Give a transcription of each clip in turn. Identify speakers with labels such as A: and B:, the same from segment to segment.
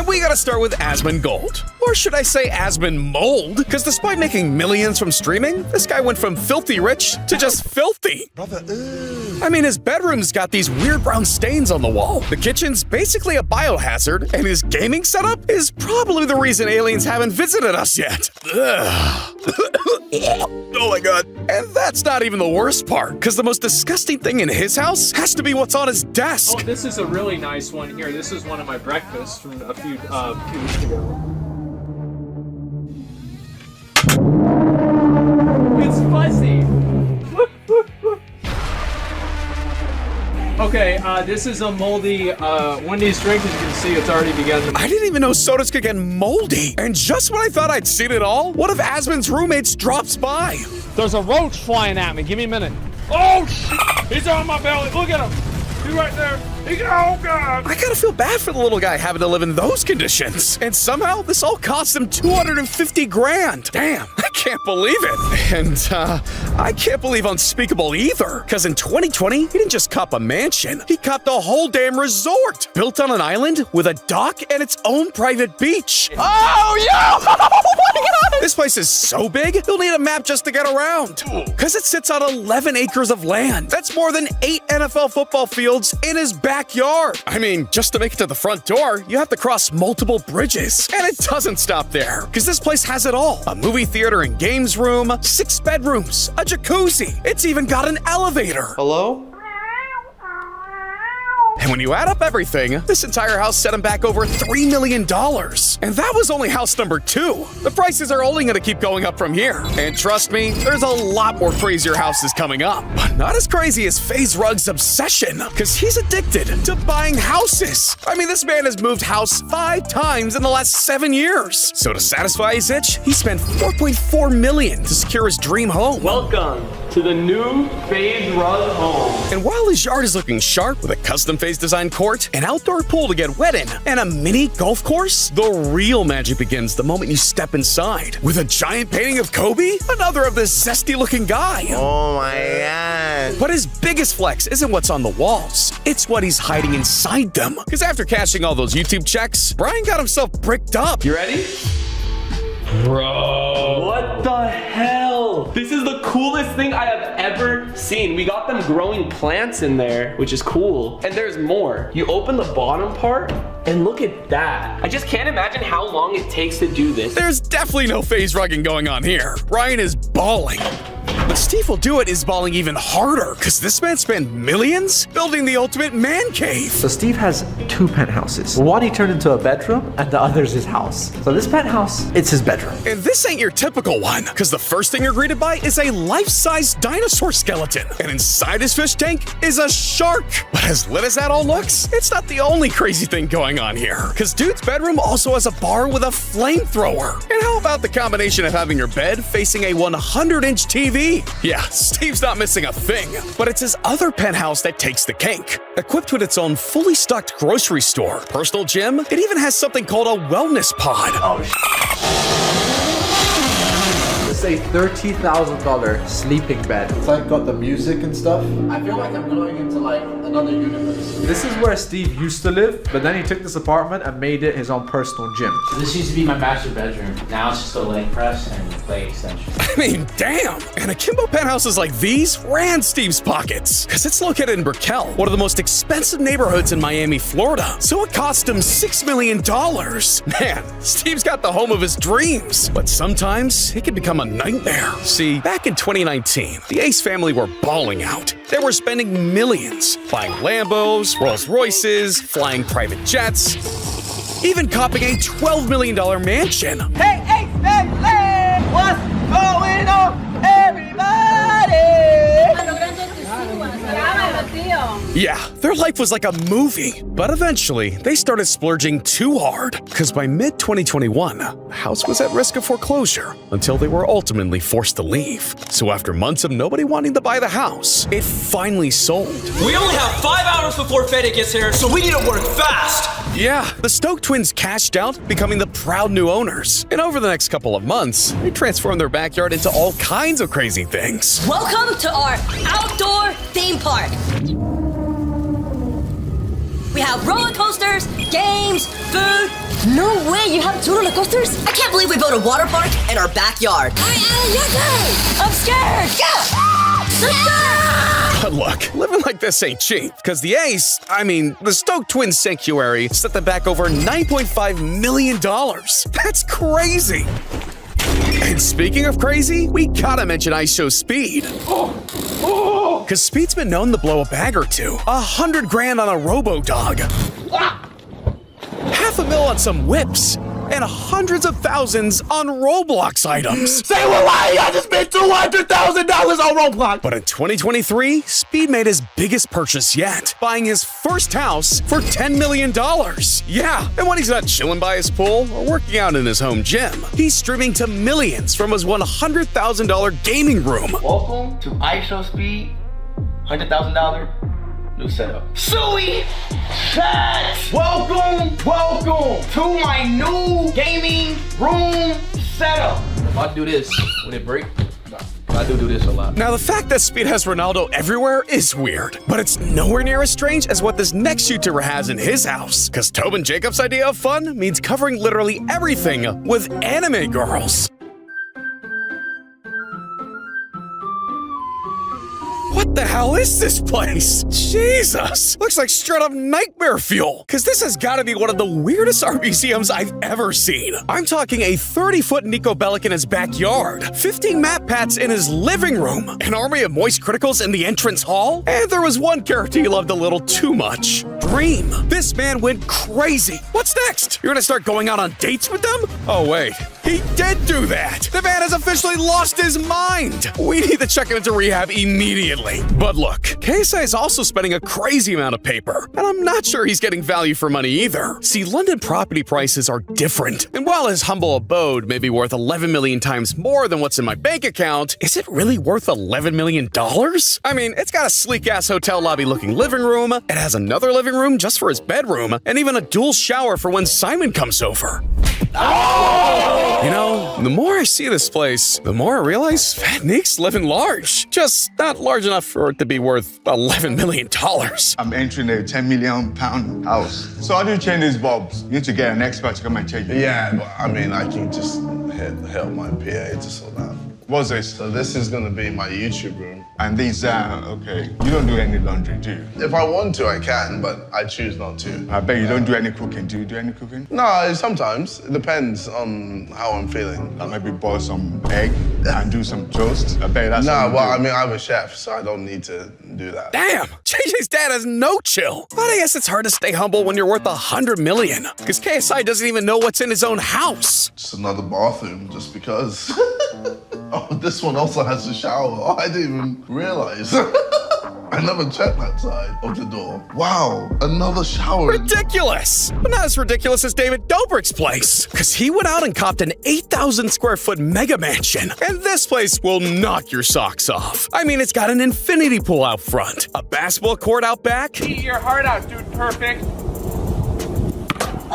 A: And we gotta start with Asmongold. Or should I say Asmonmold? Because despite making millions from streaming, this guy went from filthy rich to just filthy. I mean, his bedroom's got these weird brown stains on the wall. The kitchen's basically a biohazard, and his gaming setup is probably the reason aliens haven't visited us yet. Oh my god. And that's not even the worst part, because the most disgusting thing in his house has to be what's on his desk.
B: Oh, this is a really nice one here. This is one of my breakfasts from a few weeks ago. It's fuzzy. Okay, this is a moldy Wendy's drink. As you can see, it's already begun to...
A: I didn't even know sodas could get moldy. And just when I thought I'd seen it all, one of Asmon's roommates drops by.
B: There's a roach flying at me. Give me a minute. Oh, shit. He's on my belly. Look at him. He's right there. Oh, God.
A: I gotta feel bad for the little guy having to live in those conditions. And somehow, this all cost him 250 grand. Damn, I can't believe it. And I can't believe unspeakable either. Because in 2020, he didn't just cop a mansion. He copped a whole damn resort. Built on an island with a dock and its own private beach. Oh, yeah! This place is so big, you'll need a map just to get around. Because it sits on 11 acres of land. That's more than 8 NFL football fields in his backyard. I mean, just to make it to the front door, you have to cross multiple bridges. And it doesn't stop there, because this place has it all. A movie theater and games room, 6 bedrooms, a jacuzzi. It's even got an elevator.
C: Hello?
A: And when you add up everything, this entire house set him back over $3 million. And that was only house number 2. The prices are only going to keep going up from here. And trust me, there's a lot more crazier houses coming up. But not as crazy as FaZe Rug's obsession, because he's addicted to buying houses. I mean, this man has moved house 5 times in the last 7 years. So to satisfy his itch, he spent $4.4 million to secure his dream home.
D: Welcome to the new FaZe Rug home.
A: And while his yard is looking sharp with a custom FaZe design court, an outdoor pool to get wet in, and a mini golf course, the real magic begins the moment you step inside. With a giant painting of Kobe, another of this zesty looking guy.
C: Oh my god.
A: But his biggest flex isn't what's on the walls, it's what he's hiding inside them. Because after cashing all those YouTube checks, Brian got himself bricked up.
D: You ready? Bro, what the hell? This is the coolest thing I have ever seen. We got them growing plants in there, which is cool. And there's more. You open the bottom part, and look at that. I just can't imagine how long it takes to do this.
A: There's definitely no FaZe rugging going on here. Brian is balling. But Steve will do it is balling even harder, because this man spent millions building the ultimate man cave.
E: So Steve has 2 penthouses. One he turned into a bedroom, and the other's his house. So this penthouse, it's his bedroom.
A: And this ain't your typical one, because the first thing you're greeted by is a life-size dinosaur skeleton. And inside his fish tank is a shark. But as lit as that all looks, it's not the only crazy thing going on here. Because dude's bedroom also has a bar with a flamethrower. And how about the combination of having your bed facing a 100-inch TV? Yeah, Steve's not missing a thing. But it's his other penthouse that takes the cake. Equipped with its own fully stocked grocery store, personal gym, it even has something called a wellness pod.
E: It's a $30,000 sleeping bed.
F: It's like got the music and stuff. I feel like I'm going into like another universe.
E: This is where Steve used to live, but then he took this apartment and made it his own personal gym.
G: So this used to be my master bedroom. Now it's just a leg press and leg extension.
A: I mean, damn! And akimbo penthouses like these ran Steve's pockets. Because it's located in Brickell, one of the most expensive neighborhoods in Miami, Florida. So it cost him $6 million. Man, Steve's got the home of his dreams. But sometimes it can become a nightmare. See, back in 2019, the Ace family were balling out. They were spending millions, buying Lambos, Rolls Royces, flying private jets, even copping a $12 million mansion.
H: Hey, Ace family! What's going on, everybody?
A: Yeah, their life was like a movie. But eventually, they started splurging too hard. Because by mid-2021, the house was at risk of foreclosure until they were ultimately forced to leave. So after months of nobody wanting to buy the house, it finally sold.
I: We only have 5 hours before FedEx gets here, so we need to work fast!
A: Yeah, the Stoke twins cashed out, becoming the proud new owners. And over the next couple of months, they transformed their backyard into all kinds of crazy things.
J: Welcome to our outdoor theme park. We have roller coasters, pictures, games, food. No way, you have 2 roller coasters? I can't believe we built a water park in our backyard. I'm scared.
A: But look, living like this ain't cheap, because the the Stoke Twins Sanctuary set them back over $9.5 million. That's crazy. And speaking of crazy, we gotta mention Ice Show Speed. Because Speed's been known to blow a bag or two. $100 grand on a robo-dog. $500,000 on some whips. And hundreds of thousands on Roblox items.
H: Say what? Why? I just spent $200,000 on Roblox.
A: But in 2023, Speed made his biggest purchase yet, buying his first house for $10 million. Yeah, and when he's not chilling by his pool or working out in his home gym, he's streaming to millions from his $100,000 gaming room.
H: Welcome to Ice Show Speed. $100,000 new setup. Suey chat. Welcome to my new gaming room setup. If I do this, would it break? No. I do this a lot.
A: Now, the fact that Speed has Ronaldo everywhere is weird, but it's nowhere near as strange as what this next YouTuber has in his house. Because Tobin Jacobs' idea of fun means covering literally everything with anime girls. What the hell is this place? Jesus! Looks like straight up nightmare fuel. Cause this has gotta be one of the weirdest art museums I've ever seen. I'm talking a 30-foot Nico Bellic in his backyard, 15 map pats in his living room, an army of moist criticals in the entrance hall, and there was one character he loved a little too much. Dream. This man went crazy. What's next? You're gonna start going out on dates with them? Oh wait, he did do that. The man has officially lost his mind. We need to check him into rehab immediately. But look, KSI is also spending a crazy amount of paper, and I'm not sure he's getting value for money either. See, London property prices are different, and while his humble abode may be worth 11 million times more than what's in my bank account, is it really worth $11 million? I mean, it's got a sleek-ass hotel lobby-looking living room, it has another living room just for his bedroom, and even a dual shower for when Simon comes over. Oh! You know, the more I see this place, the more I realize Fat Nick's living large. Just not large enough for it to be worth $11 million.
K: I'm entering a £10 million house. So how do you change these bulbs? You need to get an expert to come and check it.
L: Yeah, but I mean, I can just help my PA to sort that.
K: What's this?
L: So this is gonna be my YouTube room.
K: And these okay. You don't do any laundry, do you?
L: If I want to, I can, but I choose not to.
K: I bet you don't do any cooking. Do you do any cooking?
L: No, sometimes. It depends on how I'm feeling.
K: Maybe boil some egg and do some toast. I bet that's
L: No, well, I mean, I'm a chef, so I don't need to do that.
A: Damn! JJ's dad has no chill. But I guess it's hard to stay humble when you're worth $100 million. Because KSI doesn't even know what's in his own house.
L: Just another bathroom, just because. Oh, this one also has a shower. Oh, I didn't even realize. I never checked that side of the door. Wow, another shower.
A: Ridiculous! But not as ridiculous as David Dobrik's place. Because he went out and copped an 8,000 square foot mega mansion. And this place will knock your socks off. I mean, it's got an infinity pool out front, a basketball court out back.
B: Eat your heart out, dude. Perfect.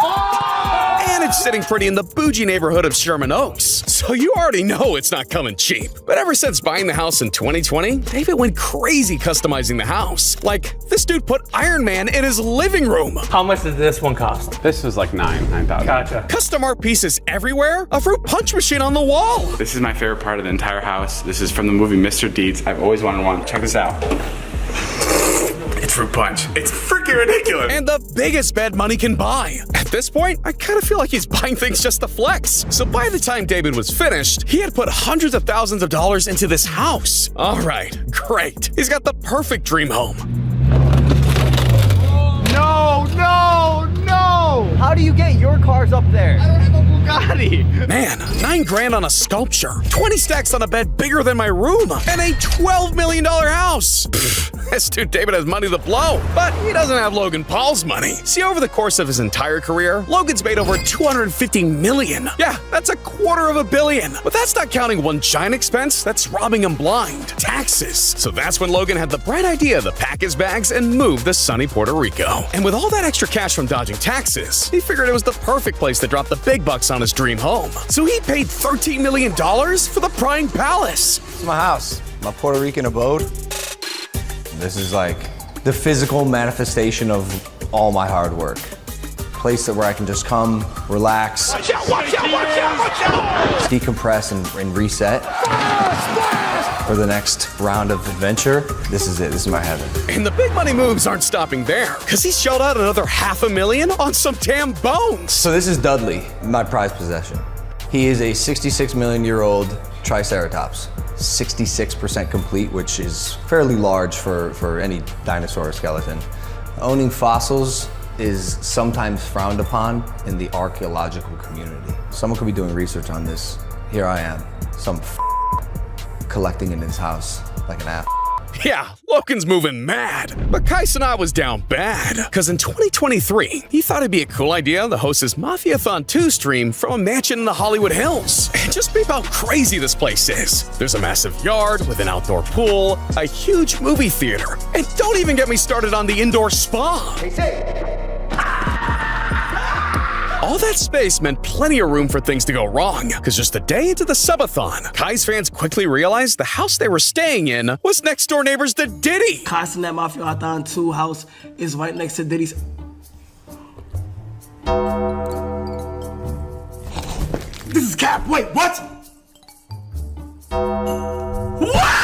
A: And it's sitting pretty in the bougie neighborhood of Sherman Oaks. So you already know it's not coming cheap. But ever since buying the house in 2020, David went crazy customizing the house. Like, this dude put Iron Man in his living room.
B: How much does this one cost?
M: This was like $9,000.
B: Gotcha.
A: Custom art pieces everywhere, a fruit punch machine on the wall.
M: This is my favorite part of the entire house. This is from the movie Mr. Deeds. I've always wanted one. Check this out. It's fruit punch. It's freaking ridiculous.
A: And the biggest bed money can buy. At this point, I kind of feel like he's buying things just to flex. So by the time David was finished, he had put hundreds of thousands of dollars into this house. All right, great. He's got the perfect dream home.
H: No, no, no! How do you get your cars up there? I don't have a Bugatti.
A: Man, $9 grand on a sculpture, 20 stacks on a bed bigger than my room, and a $12 million house. This dude David has money to blow, but he doesn't have Logan Paul's money. See, over the course of his entire career, Logan's made over $250 million. Yeah, that's $250 million. But that's not counting one giant expense that's robbing him blind, taxes. So that's when Logan had the bright idea to pack his bags and move to sunny Puerto Rico. And with all that extra cash from dodging taxes, he figured it was the perfect place to drop the big bucks on his dream home. So he paid $13 million for the Prime Palace.
N: It's my house, my Puerto Rican abode. This is like the physical manifestation of all my hard work. place where I can just come, relax, decompress and reset for the next round of adventure. This is it. This is my heaven.
A: And the big money moves aren't stopping there, because he shelled out another $500,000 on some damn bones.
N: So this is Dudley, my prized possession. He is a 66 million year old Triceratops. 66% complete, which is fairly large for any dinosaur skeleton. Owning fossils is sometimes frowned upon in the archaeological community. Someone could be doing research on this. Here I am, some collecting in his house like an ass.
A: Yeah, Logan's moving mad. But Kai-Cenat was down bad, because in 2023, he thought it'd be a cool idea to host his Mafia-thon 2 stream from a mansion in the Hollywood Hills. And just peep how crazy this place is. There's a massive yard with an outdoor pool, a huge movie theater, and don't even get me started on the indoor spa. All that space meant plenty of room for things to go wrong, because just a day into the subathon, Kai's fans quickly realized the house they were staying in was next door neighbors to Diddy.
H: Kai-Cenat Mafia-thon 2 house is right next to Diddy's. This is cap. Wait, what? What?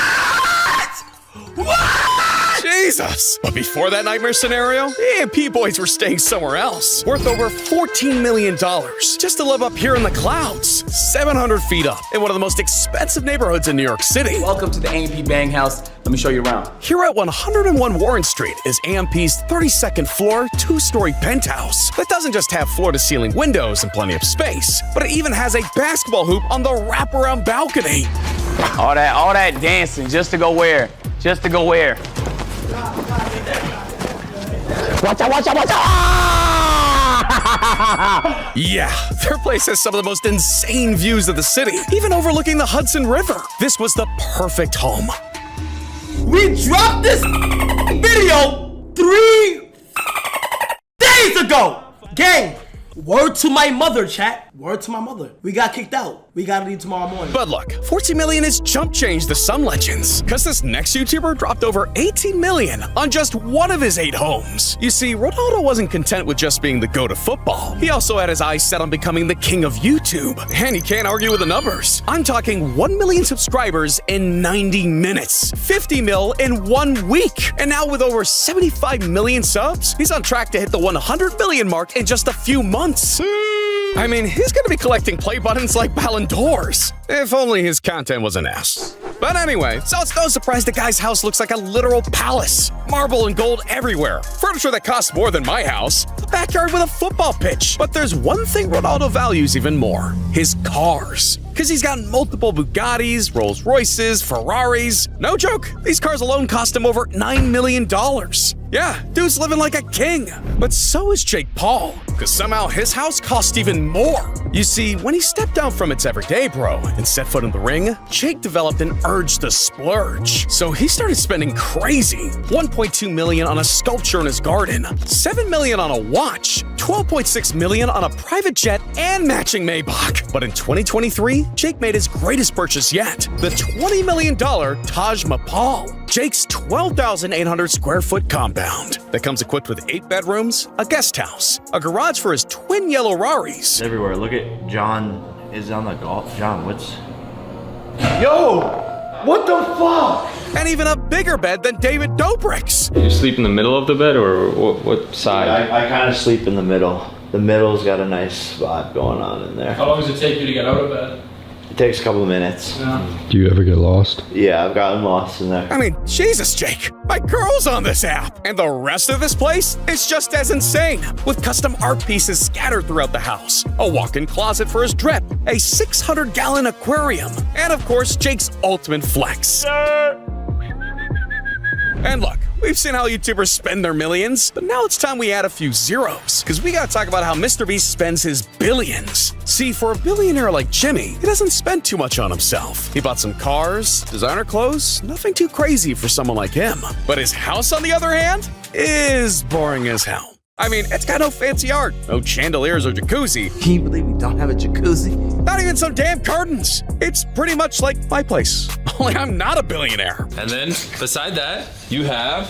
A: Jesus! But before that nightmare scenario, the A&P boys were staying somewhere else, worth over $14 million, just to live up here in the clouds, 700 feet up, in one of the most expensive neighborhoods in New York City.
H: Welcome to the A&P Bang House. Let me show you around.
A: Here at 101 Warren Street is A&P's 32nd floor, 2-story penthouse that doesn't just have floor-to-ceiling windows and plenty of space, but it even has a basketball hoop on the wraparound balcony.
H: All that dancing just to go where? Just to go where? Watch out, watch out, watch out!
A: Yeah, their place has some of the most insane views of the city, even overlooking the Hudson River. This was the perfect home.
H: We dropped this video 3 days ago! Gang, word to my mother, chat. Word to my mother. We got kicked out. We gotta leave tomorrow morning.
A: But look, 14 million is chump change to some legends, because this next YouTuber dropped over 18 million on just one of his 8 homes. You see, Ronaldo wasn't content with just being the GOAT of football. He also had his eyes set on becoming the king of YouTube. And you can't argue with the numbers. I'm talking 1 million subscribers in 90 minutes, 50 mil in 1 week. And now with over 75 million subs, he's on track to hit the 100 million mark in just a few months. I mean, he's gonna be collecting play buttons like Ballon d'Ors. If only his content was an ass. But anyway, so it's no surprise the guy's house looks like a literal palace. Marble and gold everywhere. Furniture that costs more than my house. A backyard with a football pitch. But there's one thing Ronaldo values even more. His cars. Because he's got multiple Bugattis, Rolls Royces, Ferraris. No joke, these cars alone cost him over $9 million. Yeah, dude's living like a king. But so is Jake Paul, because somehow his house cost even more. You see, when he stepped down from its everyday bro and set foot in the ring, Jake developed an urge to splurge. So he started spending crazy. $1.2 million on a sculpture in his garden, $7 million on a watch, $12.6 million on a private jet and matching Maybach. But in 2023, Jake made his greatest purchase yet, the $20 million Taj Mahal. Jake's 12,800 square foot compound that comes equipped with 8 bedrooms, a guest house, a garage for his twin yellow Raris.
G: Everywhere. Look at John is on the golf. John, what's...
H: Yo! What the fuck?
A: And even a bigger bed than David Dobrik's.
O: You sleep in the middle of the bed or what side?
G: I kind of sleep in the middle. The middle's got a nice spot going on in there.
B: How long does it take you to get out of bed?
G: It takes a couple of minutes.
B: Yeah.
O: Do you ever get lost?
G: Yeah, I've gotten lost in there.
A: I mean, Jesus, Jake, my girl's on this app. And the rest of this place is just as insane, with custom art pieces scattered throughout the house, a walk-in closet for his drip, a 600-gallon aquarium, and of course, Jake's ultimate flex. And look, we've seen how YouTubers spend their millions, but now it's time we add a few zeros, because we gotta talk about how MrBeast spends his billions. See, for a billionaire like Jimmy, he doesn't spend too much on himself. He bought some cars, designer clothes, nothing too crazy for someone like him. But his house, on the other hand, is boring as hell. I mean, it's got no fancy art, no chandeliers or jacuzzi.
E: Can you believe we don't have a jacuzzi?
A: Not even some damn curtains. It's pretty much like my place, only I'm not a billionaire.
O: And then beside that, you have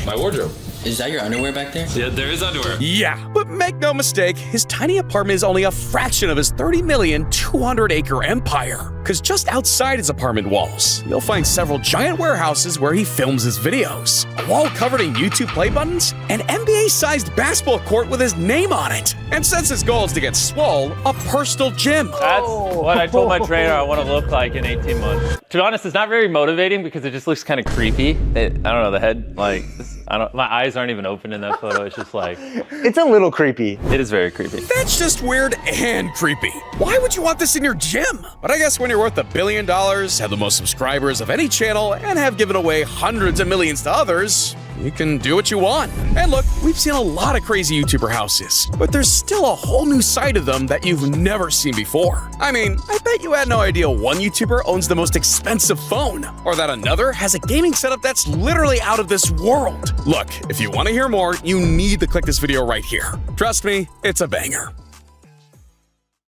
O: my wardrobe.
I: Is that your underwear back there?
O: Yeah, there is underwear.
A: Yeah, but make no mistake, his tiny apartment is only a fraction of his 30 million 200-acre empire. Because just outside his apartment walls, you'll find several giant warehouses where he films his videos, a wall covered in YouTube play buttons, an NBA-sized basketball court with his name on it. And since his goal is to get swole, a personal gym.
P: That's what I told my trainer I want to look like in 18 months. To be honest, it's not very motivating because it just looks kind of creepy. I don't know, the head, like, my eyes aren't even open in that photo. It's just like...
H: It's a little creepy.
P: It is very creepy.
A: That's just weird and creepy. Why would you want this in your gym? But I guess when you're worth $1 billion, have the most subscribers of any channel, and have given away hundreds of millions to others, you can do what you want. And look, we've seen a lot of crazy YouTuber houses, but there's still a whole new side of them that you've never seen before. I mean, I bet you had no idea one YouTuber owns the most expensive phone, or that another has a gaming setup that's literally out of this world. Look, if you want to hear more, you need to click this video right here. Trust me, it's a banger.